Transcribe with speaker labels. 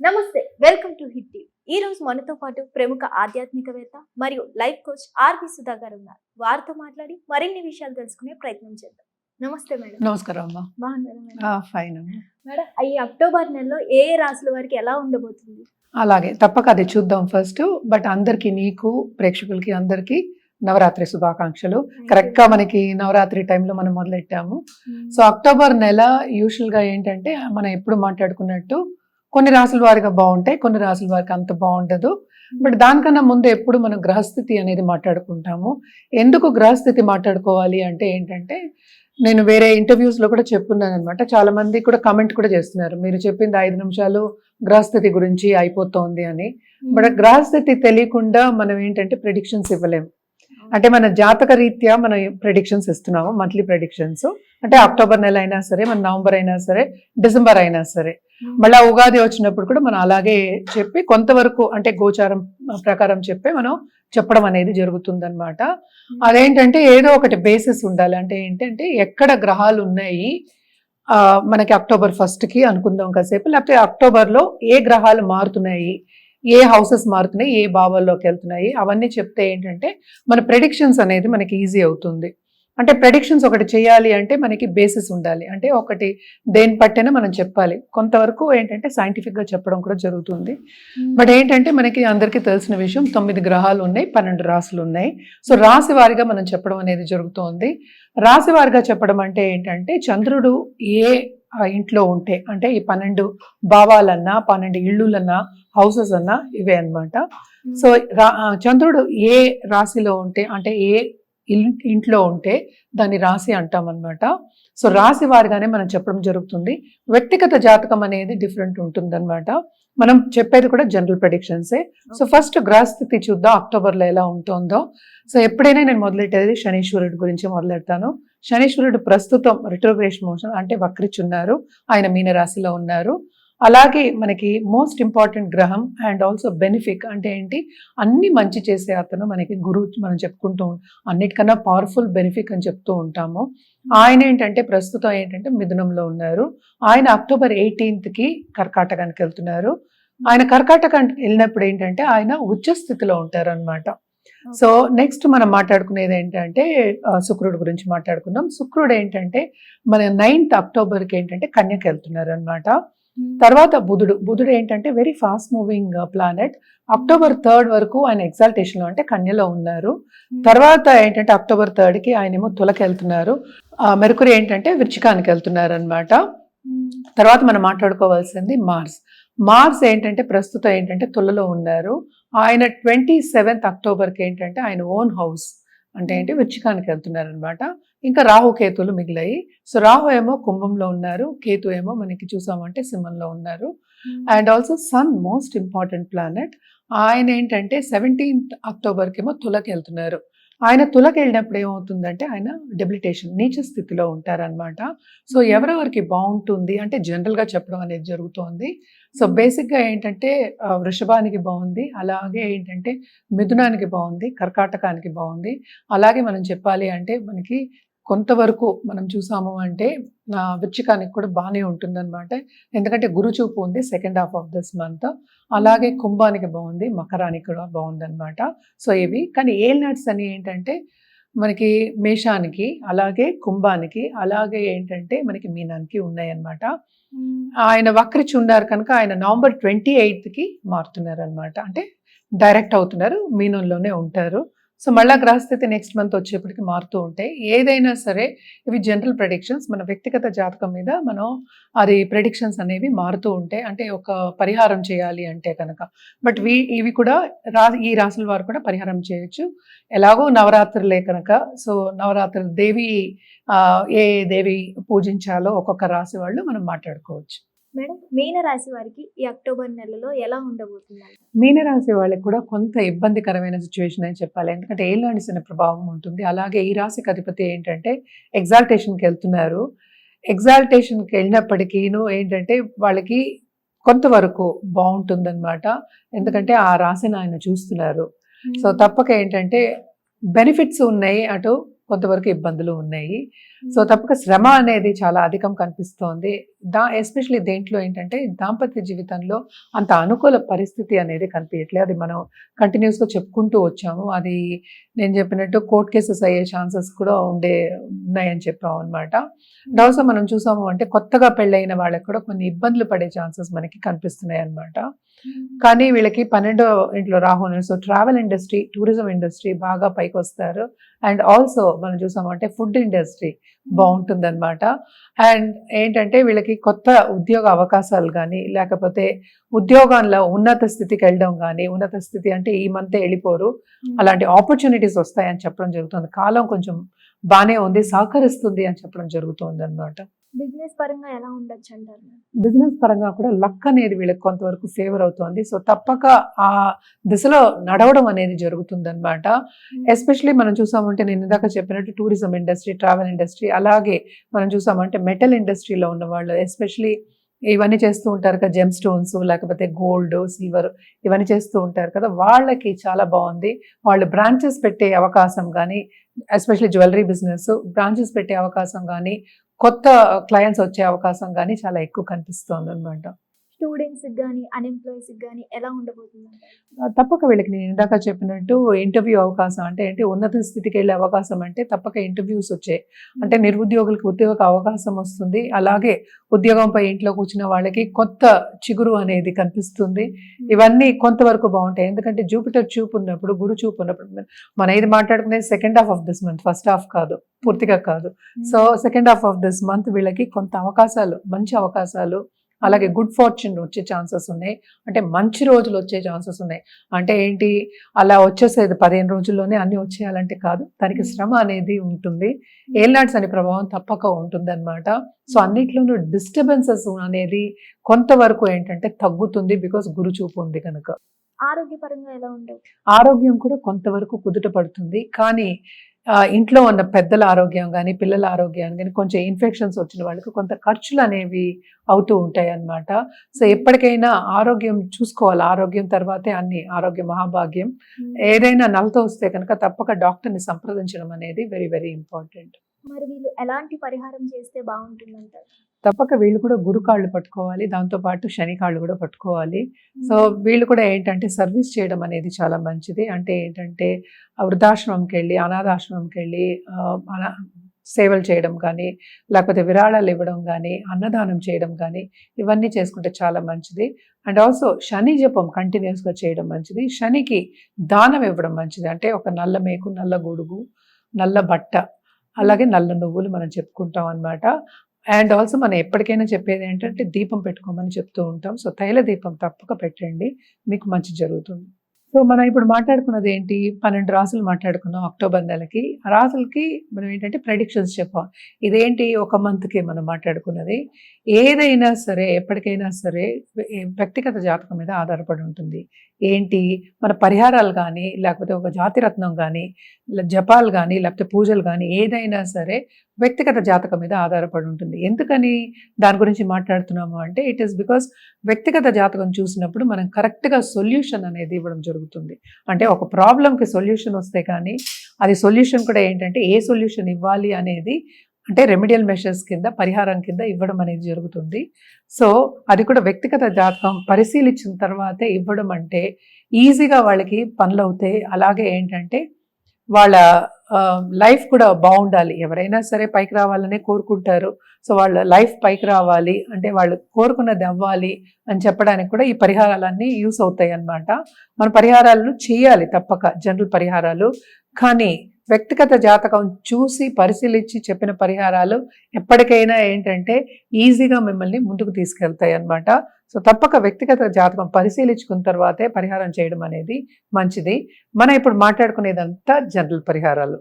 Speaker 1: నమస్తే, welcome to hit TV. ఈ రోజు మనతో పాటు ప్రముఖ ఆధ్యాత్మికవేత్త మరియు లైఫ్ కోచ్ ఆర్వి సుధా గారు ఉన్నారు. వారితో మాట్లాడి మరిన్ని విషయాలు తెలుసుకునే ప్రయత్నం చేద్దాం. నమస్తే మేడం.
Speaker 2: నమస్కారం అమ్మా.
Speaker 1: బాగున్నారా మేడం?
Speaker 2: ఫైన్ అమ్మా.
Speaker 1: మేడం, ఈ అక్టోబర్ నెలలో ఏ రాశుల వారికి ఎలా ఉండబోతుంది?
Speaker 2: అలాగే తప్పక అది చూద్దాం ఫస్ట్. బట్ అందరికి, నీకు ప్రేక్షకులకి అందరికి నవరాత్రి శుభాకాంక్షలు. కరెక్ట్ గా మనకి నవరాత్రి టైంలో మనం మొదలెట్టాము. సో అక్టోబర్ నెల యూజువల్ గా ఏంటంటే మనం ఎప్పుడు మాట్లాడుకున్నట్టు కొన్ని రాసుల వారిగా బాగుంటాయి, కొన్ని రాసుల వారికి అంత బాగుండదు. బట్ దానికన్నా ముందు ఎప్పుడు మనం గ్రహస్థితి అనేది మాట్లాడుకుంటాము. ఎందుకు గ్రహస్థితి మాట్లాడుకోవాలి అంటే ఏంటంటే, నేను వేరే ఇంటర్వ్యూస్ లో కూడా చెప్పున్నాను అనమాట. చాలా మంది కూడా కమెంట్ కూడా చేస్తున్నారు, మీరు చెప్పింది 5 నిమిషాలు గ్రహస్థితి గురించి అయిపోతుంది అని. బట్ గ్రహస్థితి తెలియకుండా మనం ఏంటంటే ప్రెడిక్షన్స్ ఇవ్వలేము. అంటే మన జాతక రీత్యా మనం ప్రెడిక్షన్స్ ఇస్తున్నాము, మంత్లీ ప్రెడిక్షన్స్. అంటే అక్టోబర్ నెల అయినా సరే, మన నవంబర్ అయినా సరే, డిసెంబర్ అయినా సరే, మళ్ళీ ఉగాది వచ్చినప్పుడు కూడా మనం అలాగే చెప్పి కొంతవరకు అంటే గోచారం ప్రకారం చెప్పి మనం చెప్పడం అనేది జరుగుతుందన్నమాట. అదేంటంటే ఏదో ఒకటి బేసిస్ ఉండాలి. అంటే ఏంటంటే ఎక్కడ గ్రహాలు ఉన్నాయి మనకి అక్టోబర్ 1st కి అనుకుందాం కాసేపు, లేకపోతే అక్టోబర్లో ఏ గ్రహాలు మారుతున్నాయి, ఏ హౌసెస్ మారుతున్నాయి, ఏ భావాల్లోకి వెళ్తున్నాయి, అవన్నీ చెప్తే ఏంటంటే మన ప్రెడిక్షన్స్ అనేది మనకి ఈజీ అవుతుంది. అంటే ప్రెడిక్షన్స్ ఒకటి చేయాలి అంటే మనకి బేసిస్ ఉండాలి. అంటే ఒకటి దేని పట్టైనా మనం చెప్పాలి. కొంతవరకు ఏంటంటే సైంటిఫిక్గా చెప్పడం కూడా జరుగుతుంది. బట్ ఏంటంటే మనకి అందరికీ తెలిసిన విషయం, 9 గ్రహాలు ఉన్నాయి, 12 రాశులు ఉన్నాయి. సో రాశి వారిగా మనం చెప్పడం అనేది జరుగుతోంది. రాశి వారిగా చెప్పడం అంటే ఏంటంటే చంద్రుడు ఏ ఇంట్లో ఉంటే, అంటే ఈ 12 భావాలన్నా, 12 ఇళ్ళులన్నా, హౌసెస్ అన్నా ఇవే అన్నమాట. సో చంద్రుడు ఏ రాశిలో ఉంటే, అంటే ఏ ఇంట్లో ఉంటే దాన్ని రాశి అంటాం అనమాట. సో రాశి వారిగానే మనం చెప్పడం జరుగుతుంది. వ్యక్తిగత జాతకం అనేది డిఫరెంట్ ఉంటుందన్నమాట. మనం చెప్పేది కూడా జనరల్ ప్రెడిక్షన్సే. సో ఫస్ట్ గ్రహస్థితి చూద్దాం అక్టోబర్లో ఎలా ఉంటుందో. సో ఎప్పుడైనా నేను మొదలెట్టేది శనీశ్వరుడి గురించి మొదలెడతాను. శనీశ్వరుడు ప్రస్తుతం రిట్రోగ్రేషన్ మోషన్ అంటే వక్రిచున్నారు, ఆయన మీనరాశిలో ఉన్నారు. అలాగే మనకి మోస్ట్ ఇంపార్టెంట్ గ్రహం అండ్ ఆల్సో బెనిఫిక్ అంటే ఏంటి, అన్ని మంచి చేసే అతను మనకి గురువు. మనం చెప్పుకుంటూ అన్నిటికన్నా పవర్ఫుల్ బెనిఫిక్ అని చెప్తూ ఉంటాము. ఆయన ఏంటంటే ప్రస్తుతం ఏంటంటే మిథునంలో ఉన్నారు. ఆయన అక్టోబర్ 18కి కర్కాటకానికి వెళ్తున్నారు. ఆయన కర్కాటకానికి వెళ్ళినప్పుడు ఏంటంటే ఆయన ఉచ్చ స్థితిలో ఉంటారు అనమాట. సో నెక్స్ట్ మనం మాట్లాడుకునేది ఏంటంటే శుక్రుడు గురించి మాట్లాడుకుందాం. శుక్రుడు ఏంటంటే మన 9th అక్టోబర్కి ఏంటంటే కన్యకి వెళ్తున్నారు అనమాట. తర్వాత బుధుడు ఏంటంటే very fast moving planet. October 3rd వరకు ఆయన ఎగ్జాల్టేషన్ లో అంటే కన్యలో ఉన్నారు. తర్వాత ఏంటంటే అక్టోబర్ 3rdకి ఆయన ఏమో తులకి వెళ్తున్నారు. మెర్కురీ ఏంటంటే వృచ్చికానికి వెళ్తున్నారు అనమాట. తర్వాత మనం మాట్లాడుకోవాల్సింది మార్స్ ఏంటంటే ప్రస్తుతం ఏంటంటే తులలో ఉన్నారు. ఆయన 27th అక్టోబర్కి ఏంటంటే ఆయన ఓన్ హౌస్ అంటే ఏంటి వృచ్చికానికి వెళ్తున్నారు అనమాట. ఇంకా రాహు కేతులు మిగిలాయి. సో రాహు ఏమో కుంభంలో ఉన్నారు, కేతు ఏమో మనకి చూసామంటే సింహంలో ఉన్నారు. And also sun most important planet. ఆయన ఏంటంటే 17th అక్టోబర్కి ఏమో తులకి వెళ్తున్నారు. ఆయన తులకి వెళ్ళినప్పుడు ఏమవుతుందంటే ఆయన డెబిలిటేషన్ నీచ స్థితిలో ఉంటారనమాట. సో ఎవరెవరికి బాగుంటుంది అంటే జనరల్గా చెప్పడం అనేది జరుగుతోంది. సో బేసిక్గా ఏంటంటే వృషభానికి బాగుంది, అలాగే ఏంటంటే మిథునానికి బాగుంది, కర్కాటకానికి బాగుంది. అలాగే మనం చెప్పాలి అంటే మనకి కొంతవరకు మనం చూసాము అంటే వృచ్చికానికి కూడా బాగానే ఉంటుందన్నమాట. ఎందుకంటే గురు చూపు ఉంది second half of this month. అలాగే కుంభానికి బాగుంది, మకరానికి కూడా బాగుందన్నమాట. సో ఇవి కానీ ఏల్నాట్స్ అని ఏంటంటే మనకి మేషానికి, అలాగే కుంభానికి, అలాగే ఏంటంటే మనకి మీనానికి ఉన్నాయన్నమాట. ఆయన వక్రిచి ఉన్నారు కనుక ఆయన నవంబర్ 28కి మారుతున్నారు అనమాట. అంటే డైరెక్ట్ అవుతున్నారు, మీనంలోనే ఉంటారు. సో మళ్ళీ గ్రహస్థితి నెక్స్ట్ మంత్ వచ్చేప్పటికి మారుతూ ఉంటాయి. ఏదైనా సరే ఇవి జనరల్ ప్రెడిక్షన్స్, మన వ్యక్తిగత జాతకం మీద మనం అది ప్రెడిక్షన్స్ అనేవి మారుతూ ఉంటాయి. అంటే ఒక పరిహారం చేయాలి అంటే కనుక. బట్ ఇవి కూడా ఈ రాశుల వారు కూడా పరిహారం చేయొచ్చు. ఎలాగో నవరాత్రులే కనుక. సో నవరాత్రులు దేవి ఏ దేవి పూజించాలో ఒక్కొక్క రాశి వాళ్ళు మనం మాట్లాడుకోవచ్చు.
Speaker 1: మేడం, మీనరాశి వారికి ఈ అక్టోబర్ నెలలో ఎలా ఉండబోతుంది?
Speaker 2: మీనరాశి వాళ్ళకి కూడా కొంత ఇబ్బందికరమైన సిచ్యువేషన్ అని చెప్పాలి. ఎందుకంటే ఏలినాటి శని ప్రభావం ఉంటుంది. అలాగే ఈ రాశికి అధిపతి ఏంటంటే ఎగ్జాల్టేషన్కి వెళ్తున్నారు. ఎగ్జాల్టేషన్కి వెళ్ళినప్పటికీను ఏంటంటే వాళ్ళకి కొంతవరకు బాగుంటుందన్నమాట. ఎందుకంటే ఆ రాశిని ఆయన చూస్తున్నారు. సో తప్పక ఏంటంటే బెనిఫిట్స్ ఉన్నాయి, అటు కొంతవరకు ఇబ్బందులు ఉన్నాయి. సో తప్పక శ్రమ అనేది చాలా అధికం కనిపిస్తోంది. ఎస్పెషల్లీ దేంట్లో ఏంటంటే దాంపత్య జీవితంలో అంత అనుకూల పరిస్థితి అనేది కనిపించట్లేదు. అది మనం కంటిన్యూస్గా చెప్పుకుంటూ వచ్చాము. అది నేను చెప్పినట్టు కోర్ట్ కేసెస్ అయ్యే ఛాన్సెస్ కూడా ఉన్నాయని చెప్పాము అనమాట. అండ్ ఆల్సో మనం చూసాము అంటే కొత్తగా పెళ్ళైన వాళ్ళకి కూడా కొన్ని ఇబ్బందులు పడే ఛాన్సెస్ మనకి కనిపిస్తున్నాయి అనమాట. కానీ వీళ్ళకి 12వ ఇంట్లో రాహు ఉన్నాడు. So travel industry, tourism industry బాగా పైకి వస్తారు. అండ్ ఆల్సో మనం చూసామంటే ఫుడ్ ఇండస్ట్రీ బాగుంటుందన్నమాట. అండ్ ఏంటంటే వీళ్ళకి కొత్త ఉద్యోగ అవకాశాలు కానీ, లేకపోతే ఉద్యోగంలో ఉన్నత స్థితికి వెళ్ళడం కానీ, ఉన్నత స్థితి అంటే ఈ మంతే వెళ్ళిపోరు, అలాంటి ఆపర్చునిటీస్ వస్తాయని చెప్పడం జరుగుతుంది. కాలం కొంచెం బాగానే ఉంది, సహకరిస్తుంది అని చెప్పడం జరుగుతుంది అనమాట.
Speaker 1: బిజినెస్ పరంగా ఎలా ఉండొచ్చు అంటారు?
Speaker 2: బిజినెస్ పరంగా కూడా లక్ అనేది వీళ్ళకి కొంతవరకు ఫేవర్ అవుతుంది. సో తప్పక ఆ దిశలో నడవడం అనేది జరుగుతుంది అనమాట. ఎస్పెషలీ మనం చూసామంటే నేను ఇందాక చెప్పినట్టు టూరిజం ఇండస్ట్రీ, ట్రావెల్ ఇండస్ట్రీ, అలాగే మనం చూసామంటే మెటల్ ఇండస్ట్రీలో ఉన్న వాళ్ళు, ఎస్పెషలీ ఇవన్నీ చేస్తూ ఉంటారు కదా, జెమ్ స్టోన్స్, లేకపోతే గోల్డ్, సిల్వర్, ఇవన్నీ చేస్తూ ఉంటారు కదా, వాళ్ళకి చాలా బాగుంది. వాళ్ళు బ్రాంచెస్ పెట్టే అవకాశం కానీ, ఎస్పెషలీ జ్యువెలరీ బిజినెస్ బ్రాంచెస్ పెట్టే అవకాశం కానీ, కొత్త క్లయింట్స్ వచ్చే అవకాశం కానీ చాలా ఎక్కువ కనిపిస్తుంది అనమాట.
Speaker 1: స్టూడెంట్స్ కానీ అన్ఎంప్లాయీస్ కానీ ఎలా ఉండబోతుంది?
Speaker 2: తప్పక వీళ్ళకి నేను ఇందాక చెప్పినట్టు ఇంటర్వ్యూ అవకాశం అంటే ఏంటి, ఉన్నత స్థితికి వెళ్ళే అవకాశం అంటే తప్పక ఇంటర్వ్యూస్ వచ్చాయి అంటే నిరుద్యోగులకు ఉద్యోగ అవకాశం వస్తుంది. అలాగే ఉద్యోగంపై ఇంట్లో కూర్చున్న వాళ్ళకి కొత్త చిగురు అనేది కనిపిస్తుంది. ఇవన్నీ కొంతవరకు బాగుంటాయి. ఎందుకంటే జూపిటర్ చూపు ఉన్నప్పుడు, గురు చూపు ఉన్నప్పుడు, మనం ఇది మాట్లాడుకునేది second half of this month, first half కాదు, పూర్తిగా కాదు. So second half of this month వీళ్ళకి కొంత అవకాశాలు, మంచి అవకాశాలు, అలాగే గుడ్ ఫార్చ్యూన్ వచ్చే ఛాన్సెస్ ఉన్నాయి. అంటే మంచి రోజులు వచ్చే ఛాన్సెస్ ఉన్నాయి. అంటే ఏంటి, అలా వచ్చేసేది 15 రోజుల్లోనే అన్ని వచ్చేయాలంటే కాదు, దానికి శ్రమ అనేది ఉంటుంది. ఏళ్ళనాటి శని ప్రభావం తప్పక ఉంటుంది అనమాట. సో అన్నిట్లోనూ డిస్టర్బెన్సెస్ అనేది కొంతవరకు ఏంటంటే తగ్గుతుంది, బికాస్ గురు చూపు ఉంది కనుక.
Speaker 1: ఆరోగ్యపరంగా ఎలా ఉండవు?
Speaker 2: ఆరోగ్యం కూడా కొంతవరకు కుదుట పడుతుంది. కానీ ఇంట్లో ఉన్న పెద్దల ఆరోగ్యం కానీ, పిల్లల ఆరోగ్యం కానీ, కొంచెం ఇన్ఫెక్షన్స్ వచ్చిన వాళ్ళకి కొంత ఖర్చులు అనేవి అవుతూ ఉంటాయి అన్నమాట. సో ఎప్పటికైనా ఆరోగ్యం చూసుకోవాలి. ఆరోగ్యం తర్వాతే అన్ని, ఆరోగ్య మహాభాగ్యం. ఏదైనా నలతో వస్తే కనుక తప్పక డాక్టర్ని సంప్రదించడం అనేది వెరీ వెరీ ఇంపార్టెంట్.
Speaker 1: మరి వీళ్ళు ఎలాంటి పరిహారం చేస్తే బాగుంటుందంటారు?
Speaker 2: తప్పక వీళ్ళు కూడా గురు కాళ్ళు పట్టుకోవాలి, దాంతోపాటు శని కాళ్ళు కూడా పట్టుకోవాలి. సో వీళ్ళు కూడా ఏంటంటే సర్వీస్ చేయడం అనేది చాలా మంచిది. అంటే ఏంటంటే వృద్ధాశ్రమంకి వెళ్ళి, అనాథాశ్రమంకి వెళ్ళి సేవలు చేయడం కానీ, లేకపోతే విరాళాలు ఇవ్వడం కానీ, అన్నదానం చేయడం కానీ, ఇవన్నీ చేసుకుంటే చాలా మంచిది. అండ్ ఆల్సో శని జపం కంటిన్యూస్గా చేయడం మంచిది. శనికి దానం ఇవ్వడం మంచిది. అంటే ఒక నల్ల మేకు, నల్ల గొడుగు, నల్ల బట్ట, అలాగే నల్ల నువ్వులు మనం చెప్పుకుంటాం అన్నమాట. అండ్ ఆల్సో మనం ఎప్పటికైనా చెప్పేది ఏంటంటే దీపం పెట్టుకోమని చెప్తూ ఉంటాం. సో తైల దీపం తప్పక పెట్టండి, మీకు మంచి జరుగుతుంది. సో మనం ఇప్పుడు మాట్లాడుకున్నది ఏంటి, 12 రాసులు మాట్లాడుకున్నాం అక్టోబర్ నెలకి. ఆ రాసులకి మనం ఏంటంటే ప్రెడిక్షన్స్ చెప్పాం. ఇదేంటి, ఒక మంత్కి మనం మాట్లాడుకున్నది. ఏదైనా సరే, ఎప్పటికైనా సరే వ్యక్తిగత జాతకం మీద ఆధారపడి ఉంటుంది. ఏంటి, మన పరిహారాలు కానీ, లేకపోతే ఒక జాతిరత్నం కానీ, జపాలు కానీ, లేకపోతే పూజలు కానీ, ఏదైనా సరే వ్యక్తిగత జాతకం మీద ఆధారపడి ఉంటుంది. ఎందుకని దాని గురించి మాట్లాడుతున్నాము అంటే, ఇట్ ఈస్ బికాస్ వ్యక్తిగత జాతకం చూసినప్పుడు మనం కరెక్ట్గా సొల్యూషన్ అనేది ఇవ్వడం జరుగుతుంది. అంటే ఒక ప్రాబ్లంకి సొల్యూషన్ వస్తే కానీ, అది సొల్యూషన్ కూడా ఏంటంటే ఏ సొల్యూషన్ ఇవ్వాలి అనేది, అంటే రెమెడియల్ మెషర్స్ కింద, పరిహారం కింద ఇవ్వడం అనేది జరుగుతుంది. సో అది కూడా వ్యక్తిగత జాతకం పరిశీలించిన తర్వాతే ఇవ్వడం. అంటే ఈజీగా వాళ్ళకి పనులు అవుతాయి. అలాగే ఏంటంటే వాళ్ళ లైఫ్ కూడా బాగుండాలి. ఎవరైనా సరే పైకి రావాలనే కోరుకుంటారు. సో వాళ్ళ లైఫ్ పైకి రావాలి అంటే, వాళ్ళు కోరుకున్నది అవ్వాలి అని చెప్పడానికి కూడా ఈ పరిహారాలన్నీ యూస్ అవుతాయి అన్నమాట. మన పరిహారాలు చేయాలి తప్పక, జనరల్ పరిహారాలు. కానీ వ్యక్తిగత జాతకం చూసి పరిశీలించి చెప్పిన పరిహారాలు ఎప్పటికైనా ఏంటంటే ఈజీగా మిమ్మల్ని ముందుకు తీసుకెళ్తాయి అన్నమాట. సో తప్పక వ్యక్తిగత జాతకం పరిశీలించుకున్న తర్వాతే పరిహారం చేయడం అనేది మంచిది. మనం ఇప్పుడు మాట్లాడుకునేదంతా జనరల్ పరిహారాలు.